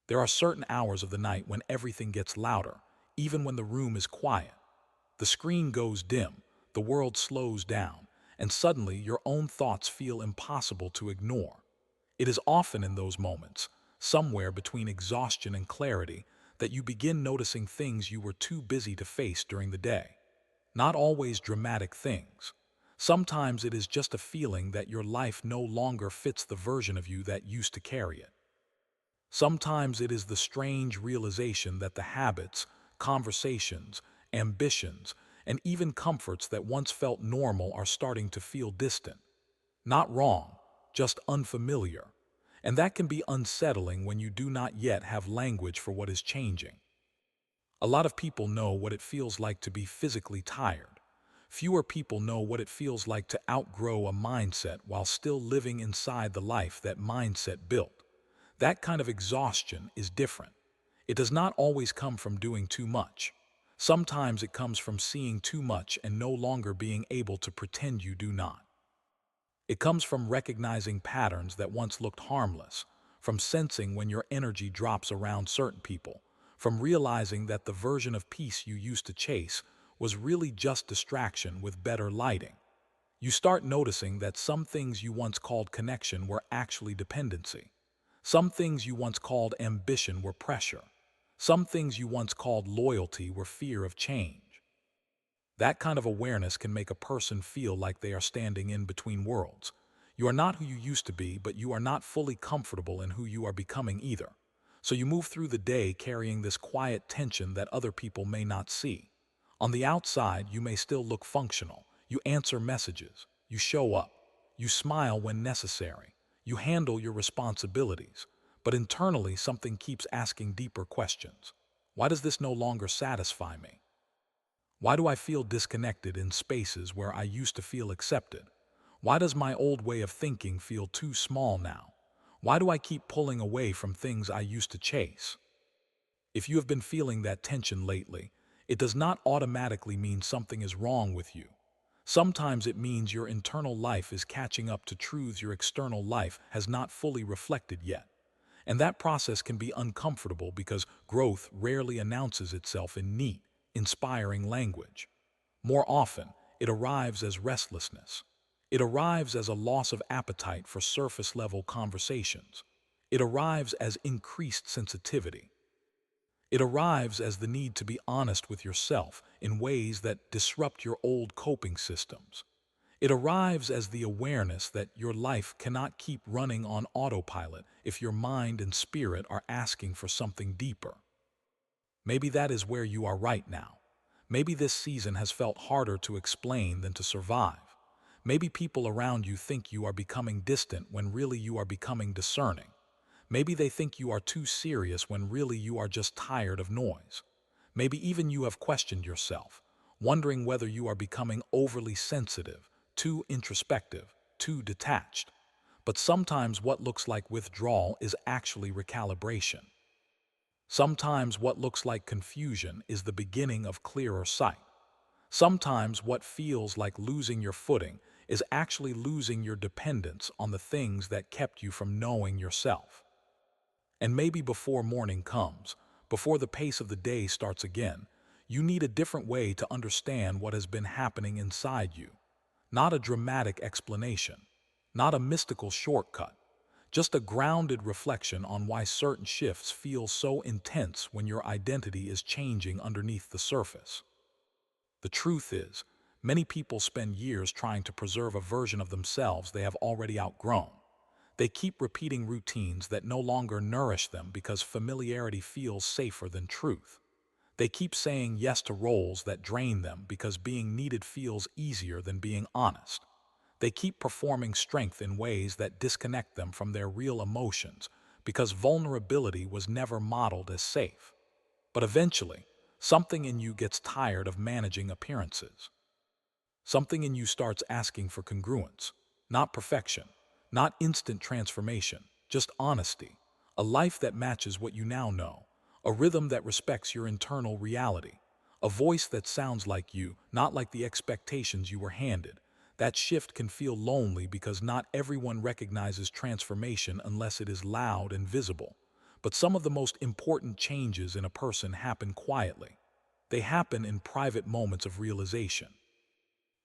There are certain hours of the night when everything gets louder, even when the room is quiet. The screen goes dim, the world slows down, and suddenly your own thoughts feel impossible to ignore. It is often in those moments, somewhere between exhaustion and clarity, that you begin noticing things you were too busy to face during the day. Not always dramatic things. Sometimes it is just a feeling that your life no longer fits the version of you that used to carry it. Sometimes it is the strange realization that the habits, conversations, ambitions, and even comforts that once felt normal are starting to feel distant. Not wrong, just unfamiliar. And that can be unsettling when you do not yet have language for what is changing. A lot of people know what it feels like to be physically tired. Fewer people know what it feels like to outgrow a mindset while still living inside the life that mindset built. That kind of exhaustion is different. It does not always come from doing too much. Sometimes it comes from seeing too much and no longer being able to pretend you do not. It comes from recognizing patterns that once looked harmless, from sensing when your energy drops around certain people, from realizing that the version of peace you used to chase was really just distraction with better lighting. You start noticing that some things you once called connection were actually dependency. Some things you once called ambition were pressure. Some things you once called loyalty were fear of change. That kind of awareness can make a person feel like they are standing in between worlds. You are not who you used to be, but you are not fully comfortable in who you are becoming either. So you move through the day carrying this quiet tension that other people may not see. On the outside, you may still look functional. You answer messages. You show up. You smile when necessary. You handle your responsibilities. But internally, something keeps asking deeper questions. Why does this no longer satisfy me? Why do I feel disconnected in spaces where I used to feel accepted? Why does my old way of thinking feel too small now? Why do I keep pulling away from things I used to chase? If you have been feeling that tension lately, it does not automatically mean something is wrong with you. Sometimes it means your internal life is catching up to truths your external life has not fully reflected yet. And that process can be uncomfortable because growth rarely announces itself in neat, inspiring language. More often, it arrives as restlessness. It arrives as a loss of appetite for surface-level conversations. It arrives as increased sensitivity. It arrives as the need to be honest with yourself in ways that disrupt your old coping systems. It arrives as the awareness that your life cannot keep running on autopilot if your mind and spirit are asking for something deeper. Maybe that is where you are right now. Maybe this season has felt harder to explain than to survive. Maybe people around you think you are becoming distant when really you are becoming discerning. Maybe they think you are too serious when really you are just tired of noise. Maybe even you have questioned yourself, wondering whether you are becoming overly sensitive, too introspective, too detached. But sometimes what looks like withdrawal is actually recalibration. Sometimes what looks like confusion is the beginning of clearer sight. Sometimes what feels like losing your footing is actually losing your dependence on the things that kept you from knowing yourself. And maybe before morning comes, before the pace of the day starts again, you need a different way to understand what has been happening inside you. Not a dramatic explanation, not a mystical shortcut, just a grounded reflection on why certain shifts feel so intense when your identity is changing underneath the surface. The truth is, many people spend years trying to preserve a version of themselves they have already outgrown. They keep repeating routines that no longer nourish them because familiarity feels safer than truth. They keep saying yes to roles that drain them because being needed feels easier than being honest. They keep performing strength in ways that disconnect them from their real emotions because vulnerability was never modeled as safe. But eventually, something in you gets tired of managing appearances. Something in you starts asking for congruence, not perfection, not instant transformation, just honesty, a life that matches what you now know, a rhythm that respects your internal reality, a voice that sounds like you, not like the expectations you were handed. That shift can feel lonely because not everyone recognizes transformation unless it is loud and visible. But some of the most important changes in a person happen quietly. They happen in private moments of realization.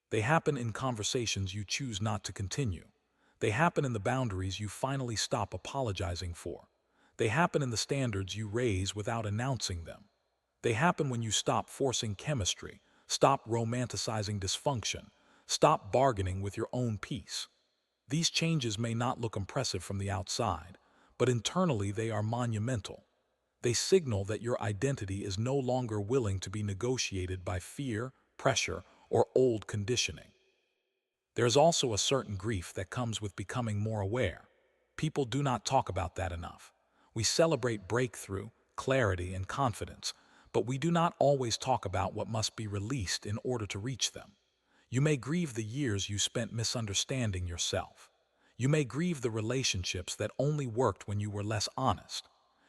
They happen in conversations you choose not to continue. They happen in the boundaries you finally stop apologizing for. They happen in the standards you raise without announcing them. They happen when you stop forcing chemistry, stop romanticizing dysfunction, stop bargaining with your own peace. These changes may not look impressive from the outside, but internally they are monumental. They signal that your identity is no longer willing to be negotiated by fear, pressure, or old conditioning. There is also a certain grief that comes with becoming more aware. People do not talk about that enough. We celebrate breakthrough, clarity, and confidence, but we do not always talk about what must be released in order to reach them. You may grieve the years you spent misunderstanding yourself. You may grieve the relationships that only worked when you were less honest.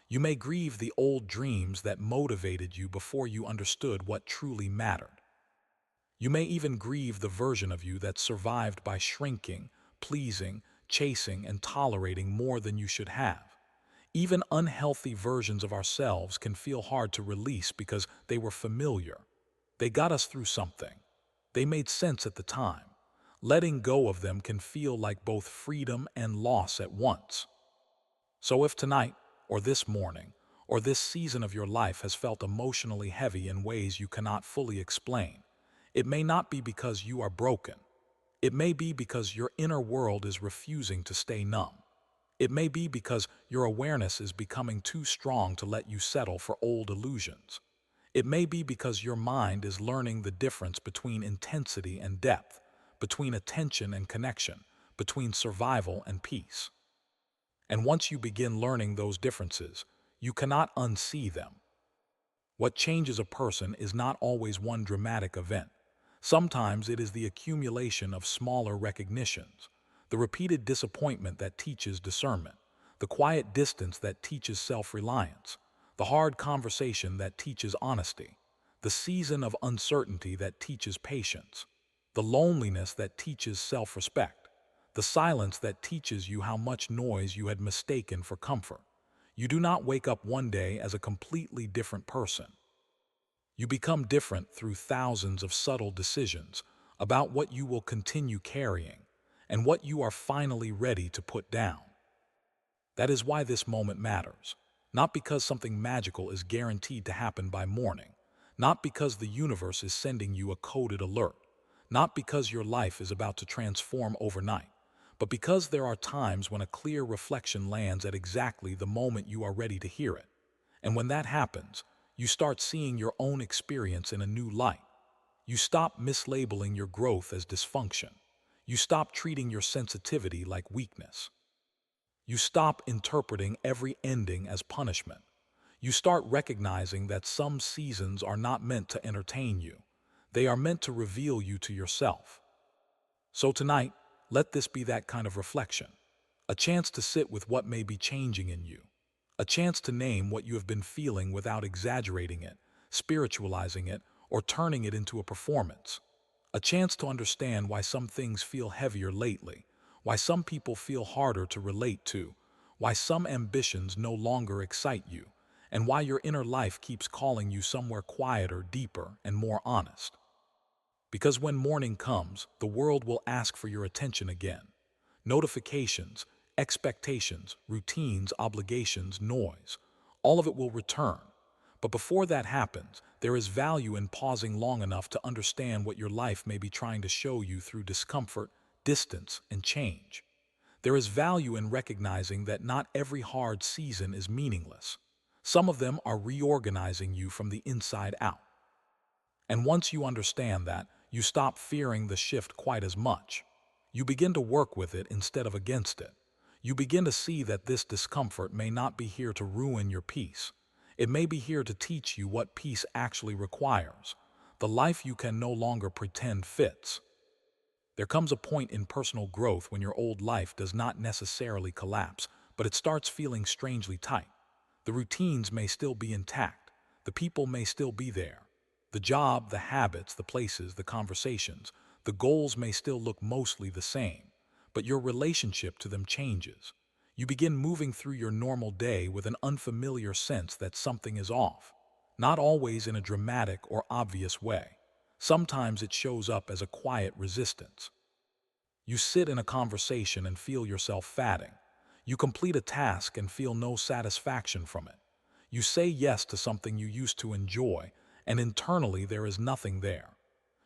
You may grieve the old dreams that motivated you before you understood what truly mattered. You may even grieve the version of you that survived by shrinking, pleasing, chasing, and tolerating more than you should have. Even unhealthy versions of ourselves can feel hard to release because they were familiar. They got us through something. They made sense at the time. Letting go of them can feel like both freedom and loss at once. So if tonight, or this morning, or this season of your life has felt emotionally heavy in ways you cannot fully explain, it may not be because you are broken. It may be because your inner world is refusing to stay numb. It may be because your awareness is becoming too strong to let you settle for old illusions. It may be because your mind is learning the difference between intensity and depth, between attention and connection, between survival and peace. And once you begin learning those differences, you cannot unsee them. What changes a person is not always one dramatic event. Sometimes it is the accumulation of smaller recognitions, the repeated disappointment that teaches discernment, the quiet distance that teaches self-reliance, the hard conversation that teaches honesty, the season of uncertainty that teaches patience, the loneliness that teaches self-respect, the silence that teaches you how much noise you had mistaken for comfort. You do not wake up one day as a completely different person. You become different through thousands of subtle decisions about what you will continue carrying and what you are finally ready to put down. That is why this moment matters, not because something magical is guaranteed to happen by morning, not because the universe is sending you a coded alert, not because your life is about to transform overnight, but because there are times when a clear reflection lands at exactly the moment you are ready to hear it. And when that happens, you start seeing your own experience in a new light. You stop mislabeling your growth as dysfunction. You stop treating your sensitivity like weakness. You stop interpreting every ending as punishment. You start recognizing that some seasons are not meant to entertain you. They are meant to reveal you to yourself. So tonight, let this be that kind of reflection. A chance to sit with what may be changing in you. A chance to name what you have been feeling without exaggerating it, spiritualizing it, or turning it into a performance. A chance to understand why some things feel heavier lately, why some people feel harder to relate to, why some ambitions no longer excite you, and why your inner life keeps calling you somewhere quieter, deeper, and more honest. Because when morning comes, the world will ask for your attention again. Notifications, expectations, routines, obligations, noise, all of it will return. But before that happens, there is value in pausing long enough to understand what your life may be trying to show you through discomfort, distance, and change. There is value in recognizing that not every hard season is meaningless. Some of them are reorganizing you from the inside out. And once you understand that, you stop fearing the shift quite as much. You begin to work with it instead of against it. You begin to see that this discomfort may not be here to ruin your peace. It may be here to teach you what peace actually requires, the life you can no longer pretend fits. There comes a point in personal growth when your old life does not necessarily collapse, but it starts feeling strangely tight. The routines may still be intact. The people may still be there. The job, the habits, the places, the conversations, the goals may still look mostly the same, but your relationship to them changes. You begin moving through your normal day with an unfamiliar sense that something is off, not always in a dramatic or obvious way. Sometimes it shows up as a quiet resistance. You sit in a conversation and feel yourself fatting. You complete a task and feel no satisfaction from it. You say yes to something you used to enjoy, and internally there is nothing there.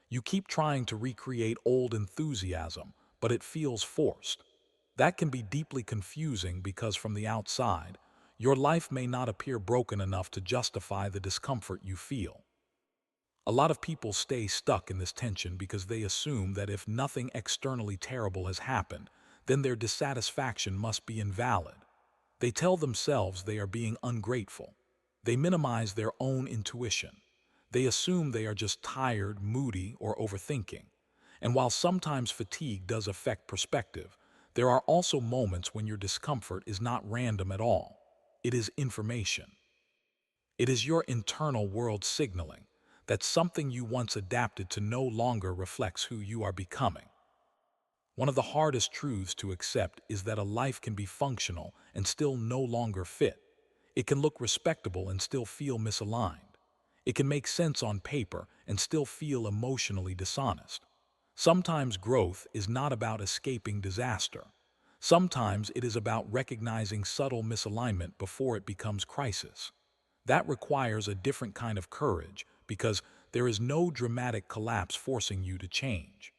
You keep trying to recreate old enthusiasm, but it feels forced. That can be deeply confusing because from the outside, your life may not appear broken enough to justify the discomfort you feel. A lot of people stay stuck in this tension because they assume that if nothing externally terrible has happened, then their dissatisfaction must be invalid. They tell themselves they are being ungrateful. They minimize their own intuition. They assume they are just tired, moody, or overthinking. And while sometimes fatigue does affect perspective, there are also moments when your discomfort is not random at all. It is information. It is your internal world signaling that something you once adapted to no longer reflects who you are becoming. One of the hardest truths to accept is that a life can be functional and still no longer fit. It can look respectable and still feel misaligned. It can make sense on paper and still feel emotionally dishonest. Sometimes growth is not about escaping disaster. Sometimes it is about recognizing subtle misalignment before it becomes crisis. That requires a different kind of courage because there is no dramatic collapse forcing you to change.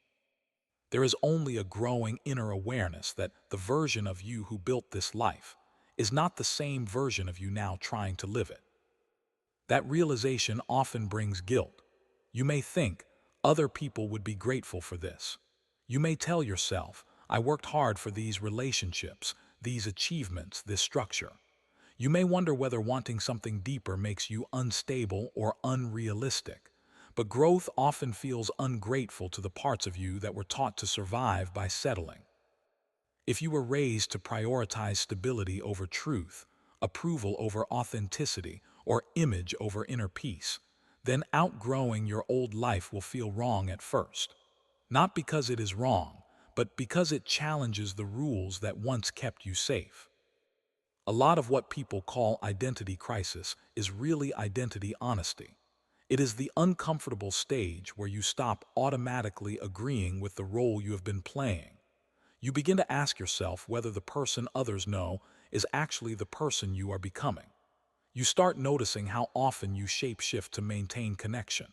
There is only a growing inner awareness that the version of you who built this life is not the same version of you now trying to live it. That realization often brings guilt. You may think other people would be grateful for this. You may tell yourself, I worked hard for these relationships, these achievements, this structure. You may wonder whether wanting something deeper makes you unstable or unrealistic. But growth often feels ungrateful to the parts of you that were taught to survive by settling. If you were raised to prioritize stability over truth, approval over authenticity, or image over inner peace, then outgrowing your old life will feel wrong at first. Not because it is wrong, but because it challenges the rules that once kept you safe. A lot of what people call identity crisis is really identity honesty. It is the uncomfortable stage where you stop automatically agreeing with the role you have been playing. You begin to ask yourself whether the person others know is actually the person you are becoming. You start noticing how often you shapeshift to maintain connection.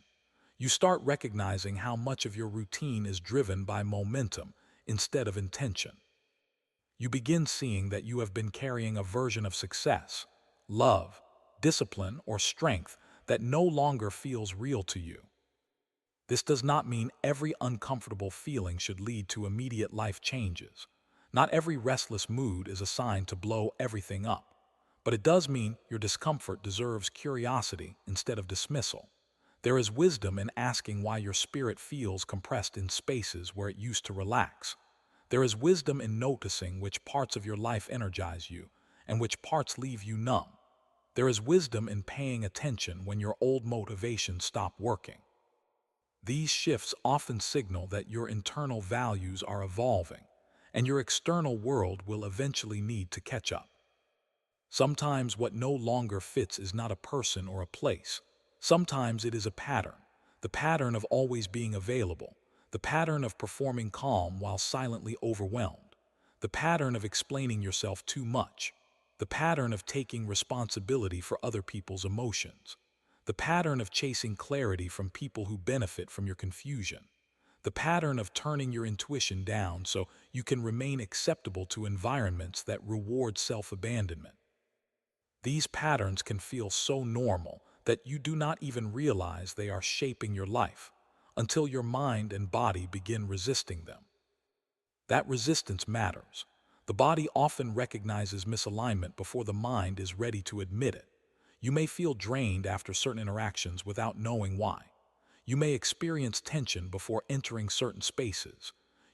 You start recognizing how much of your routine is driven by momentum instead of intention. You begin seeing that you have been carrying a version of success, love, discipline, or strength that no longer feels real to you. This does not mean every uncomfortable feeling should lead to immediate life changes. Not every restless mood is assigned to blow everything up. But it does mean your discomfort deserves curiosity instead of dismissal. There is wisdom in asking why your spirit feels compressed in spaces where it used to relax. There is wisdom in noticing which parts of your life energize you and which parts leave you numb. There is wisdom in paying attention when your old motivations stop working. These shifts often signal that your internal values are evolving, and your external world will eventually need to catch up. Sometimes what no longer fits is not a person or a place. Sometimes it is a pattern, the pattern of always being available, the pattern of performing calm while silently overwhelmed, the pattern of explaining yourself too much, the pattern of taking responsibility for other people's emotions, the pattern of chasing clarity from people who benefit from your confusion, the pattern of turning your intuition down so you can remain acceptable to environments that reward self-abandonment. These patterns can feel so normal that you do not even realize they are shaping your life until your mind and body begin resisting them. That resistance matters. The body often recognizes misalignment before the mind is ready to admit it. You may feel drained after certain interactions without knowing why. You may experience tension before entering certain spaces.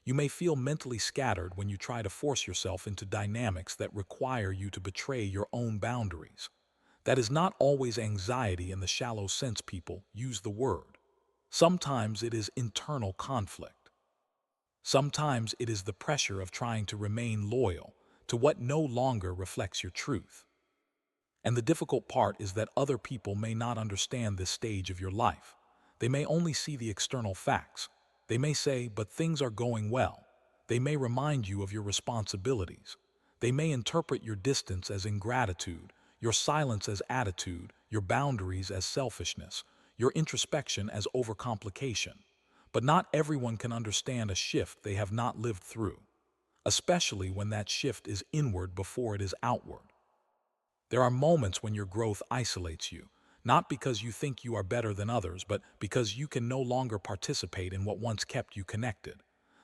You may feel mentally scattered when you try to force yourself into dynamics that require you to betray your own boundaries. That is not always anxiety in the shallow sense people use the word. Sometimes it is internal conflict. Sometimes it is the pressure of trying to remain loyal, to what no longer reflects your truth. And the difficult part is that other people may not understand this stage of your life. They may only see the external facts. They may say, but things are going well. They may remind you of your responsibilities. They may interpret your distance as ingratitude, your silence as attitude, your boundaries as selfishness, your introspection as overcomplication. But not everyone can understand a shift they have not lived through, especially when that shift is inward before it is outward. There are moments when your growth isolates you, not because you think you are better than others, but because you can no longer participate in what once kept you connected.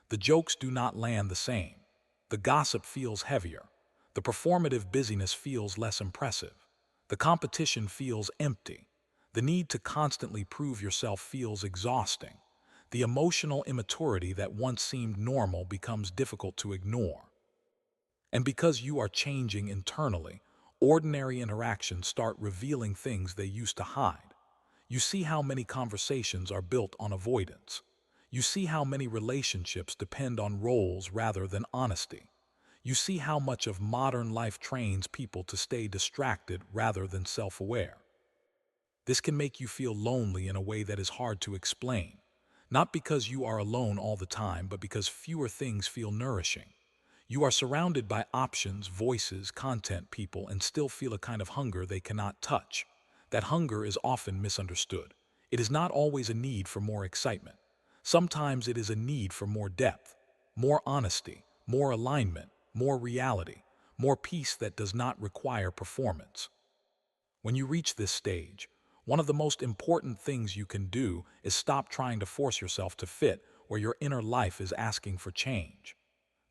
The jokes do not land the same. The gossip feels heavier. The performative busyness feels less impressive. The competition feels empty. The need to constantly prove yourself feels exhausting. The emotional immaturity that once seemed normal becomes difficult to ignore. And because you are changing internally, ordinary interactions start revealing things they used to hide. You see how many conversations are built on avoidance. You see how many relationships depend on roles rather than honesty. You see how much of modern life trains people to stay distracted rather than self-aware. This can make you feel lonely in a way that is hard to explain, not because you are alone all the time, but because fewer things feel nourishing. You are surrounded by options, voices, content, people, and still feel a kind of hunger they cannot touch. That hunger is often misunderstood. It is not always a need for more excitement. Sometimes it is a need for more depth, more honesty, more alignment, more reality, more peace that does not require performance. When you reach this stage, one of the most important things you can do is stop trying to force yourself to fit where your inner life is asking for change.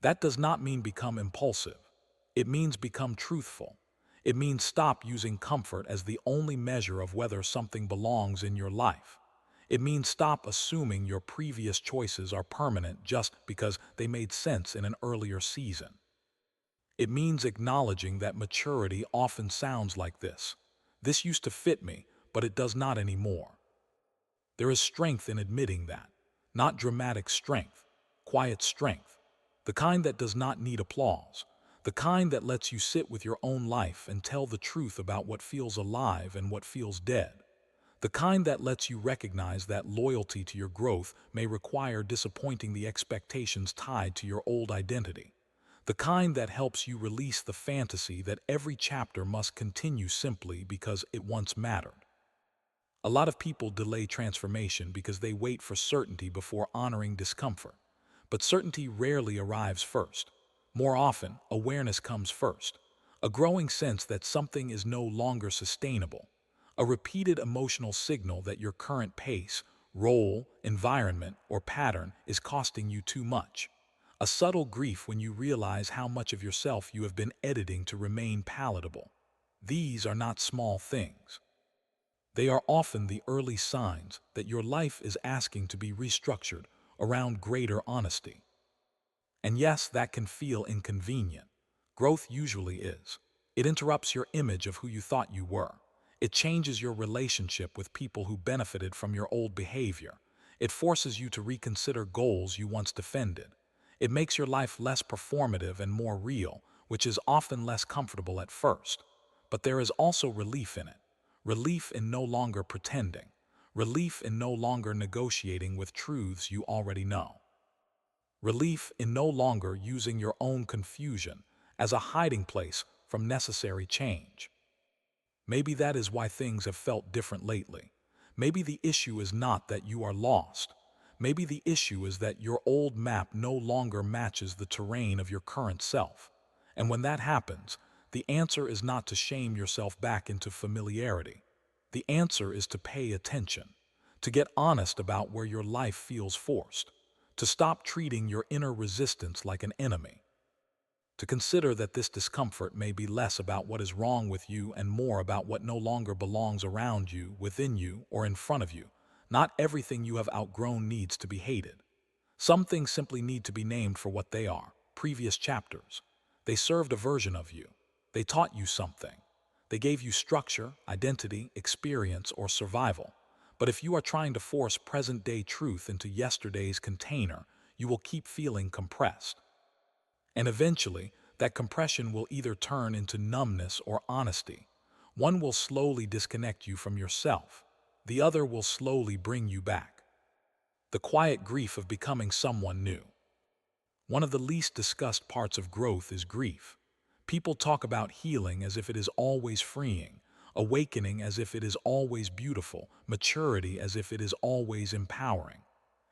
That does not mean become impulsive. It means become truthful. It means stop using comfort as the only measure of whether something belongs in your life. It means stop assuming your previous choices are permanent just because they made sense in an earlier season. It means acknowledging that maturity often sounds like this. This used to fit me, but it does not anymore. There is strength in admitting that. Not dramatic strength, quiet strength. The kind that does not need applause. The kind that lets you sit with your own life and tell the truth about what feels alive and what feels dead. The kind that lets you recognize that loyalty to your growth may require disappointing the expectations tied to your old identity. The kind that helps you release the fantasy that every chapter must continue simply because it once mattered. A lot of people delay transformation because they wait for certainty before honoring discomfort. But certainty rarely arrives first. More often, awareness comes first. A growing sense that something is no longer sustainable. A repeated emotional signal that your current pace, role, environment, or pattern is costing you too much. A subtle grief when you realize how much of yourself you have been editing to remain palatable. These are not small things. They are often the early signs that your life is asking to be restructured around greater honesty. And yes, that can feel inconvenient. Growth usually is. It interrupts your image of who you thought you were. It changes your relationship with people who benefited from your old behavior. It forces you to reconsider goals you once defended. It makes your life less performative and more real, which is often less comfortable at first. But there is also relief in it. Relief in no longer pretending. Relief in no longer negotiating with truths you already know. Relief in no longer using your own confusion as a hiding place from necessary change. Maybe that is why things have felt different lately. Maybe the issue is not that you are lost. Maybe the issue is that your old map no longer matches the terrain of your current self. And when that happens, the answer is not to shame yourself back into familiarity. The answer is to pay attention, to get honest about where your life feels forced, to stop treating your inner resistance like an enemy, to consider that this discomfort may be less about what is wrong with you and more about what no longer belongs around you, within you, or in front of you. Not everything you have outgrown needs to be hated. Some things simply need to be named for what they are, previous chapters. They served a version of you. They taught you something. They gave you structure, identity, experience, or survival. But if you are trying to force present-day truth into yesterday's container, you will keep feeling compressed. And eventually, that compression will either turn into numbness or honesty. One will slowly disconnect you from yourself. The other will slowly bring you back. The quiet grief of becoming someone new. One of the least discussed parts of growth is grief. People talk about healing as if it is always freeing, awakening as if it is always beautiful, maturity as if it is always empowering.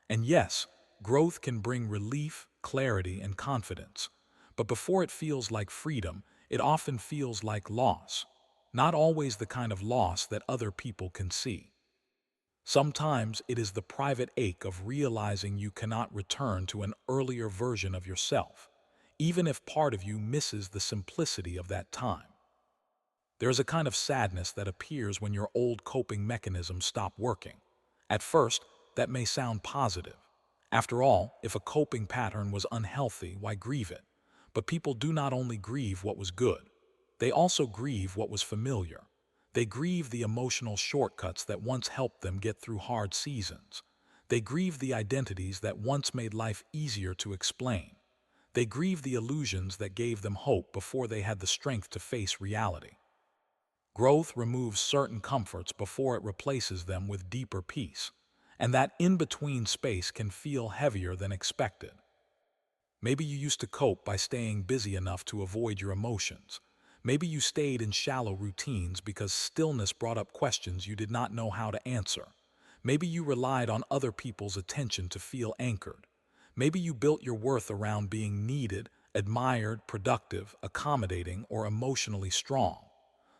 And yes, growth can bring relief, clarity, and confidence. But before it feels like freedom, it often feels like loss. Not always the kind of loss that other people can see. Sometimes it is the private ache of realizing you cannot return to an earlier version of yourself, even if part of you misses the simplicity of that time. There is a kind of sadness that appears when your old coping mechanisms stop working. At first, that may sound positive. After all, if a coping pattern was unhealthy, why grieve it? But people do not only grieve what was good, they also grieve what was familiar. They grieve the emotional shortcuts that once helped them get through hard seasons. They grieve the identities that once made life easier to explain. They grieve the illusions that gave them hope before they had the strength to face reality. Growth removes certain comforts before it replaces them with deeper peace, and that in-between space can feel heavier than expected. Maybe you used to cope by staying busy enough to avoid your emotions. Maybe you stayed in shallow routines because stillness brought up questions you did not know how to answer. Maybe you relied on other people's attention to feel anchored. Maybe you built your worth around being needed, admired, productive, accommodating, or emotionally strong.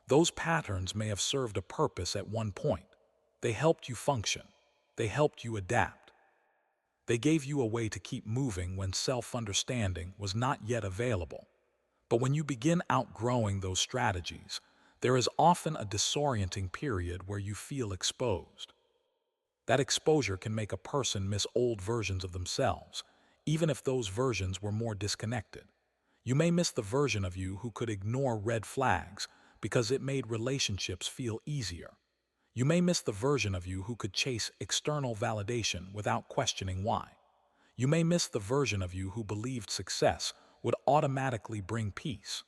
Those patterns may have served a purpose at one point. They helped you function. They helped you adapt. They gave you a way to keep moving when self-understanding was not yet available. But when you begin outgrowing those strategies, there is often a disorienting period where you feel exposed. That exposure can make a person miss old versions of themselves, even if those versions were more disconnected. You may miss the version of you who could ignore red flags because it made relationships feel easier. You may miss the version of you who could chase external validation without questioning why. You may miss the version of you who believed success would automatically bring peace.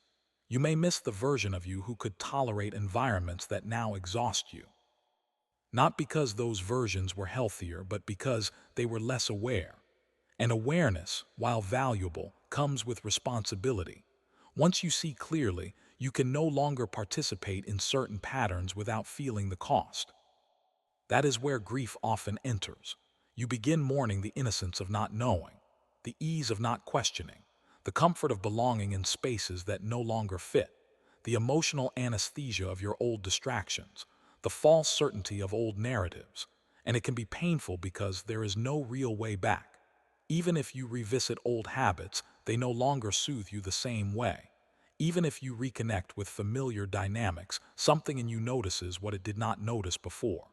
You may miss the version of you who could tolerate environments that now exhaust you. Not because those versions were healthier, but because they were less aware. And awareness, while valuable, comes with responsibility. Once you see clearly, you can no longer participate in certain patterns without feeling the cost. That is where grief often enters. You begin mourning the innocence of not knowing, the ease of not questioning, the comfort of belonging in spaces that no longer fit, the emotional anesthesia of your old distractions, the false certainty of old narratives. And it can be painful because there is no real way back. Even if you revisit old habits, they no longer soothe you the same way. Even if you reconnect with familiar dynamics, something in you notices what it did not notice before.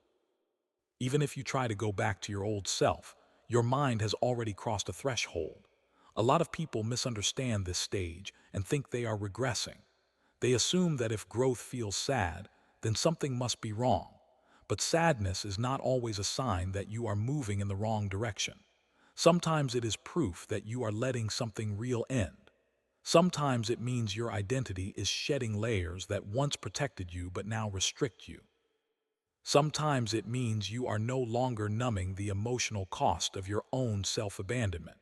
Even if you try to go back to your old self, your mind has already crossed a threshold. A lot of people misunderstand this stage and think they are regressing. They assume that if growth feels sad, then something must be wrong. But sadness is not always a sign that you are moving in the wrong direction. Sometimes it is proof that you are letting something real end. Sometimes it means your identity is shedding layers that once protected you but now restrict you. Sometimes it means you are no longer numbing the emotional cost of your own self-abandonment.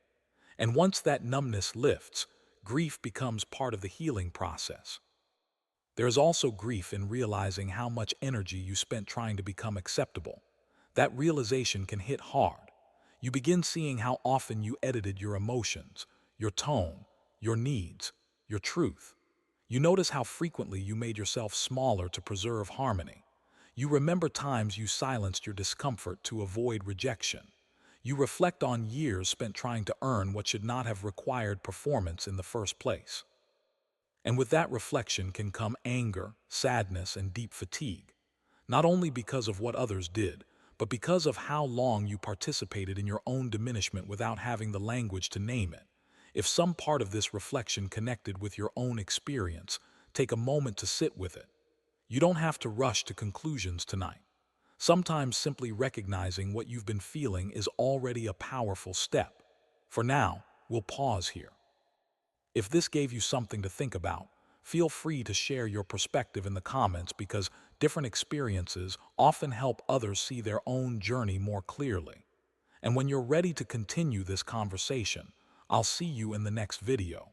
And once that numbness lifts, grief becomes part of the healing process. There is also grief in realizing how much energy you spent trying to become acceptable. That realization can hit hard. You begin seeing how often you edited your emotions, your tone, your needs, your truth. You notice how frequently you made yourself smaller to preserve harmony. You remember times you silenced your discomfort to avoid rejection. You reflect on years spent trying to earn what should not have required performance in the first place. And with that reflection can come anger, sadness, and deep fatigue, not only because of what others did, but because of how long you participated in your own diminishment without having the language to name it. If some part of this reflection connected with your own experience, take a moment to sit with it. You don't have to rush to conclusions tonight. Sometimes simply recognizing what you've been feeling is already a powerful step. For now, we'll pause here. If this gave you something to think about, feel free to share your perspective in the comments because different experiences often help others see their own journey more clearly. And when you're ready to continue this conversation, I'll see you in the next video.